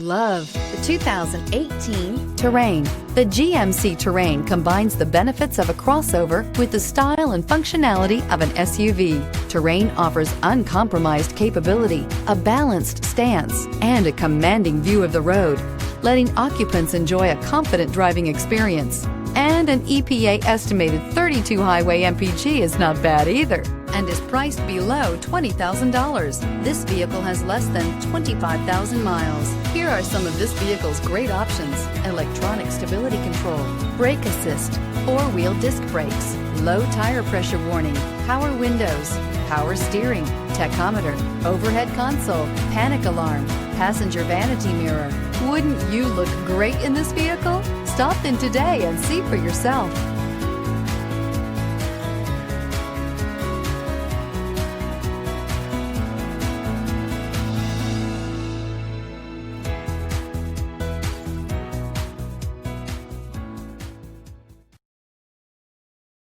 Love the 2018 Terrain. The GMC Terrain combines the benefits of a crossover with the style and functionality of an SUV. Terrain offers uncompromised capability, a balanced stance, and a commanding view of the road, letting occupants enjoy a confident driving experience. And an EPA estimated 32 highway MPG is not bad either, and is priced below $20,000. This vehicle has less than 25,000 miles. Here are some of this vehicle's great options: electronic stability control, brake assist, four-wheel disc brakes, low tire pressure warning, power windows, power steering, tachometer, overhead console, panic alarm, passenger vanity mirror. Wouldn't you look great in this vehicle? Stop in today and see for yourself.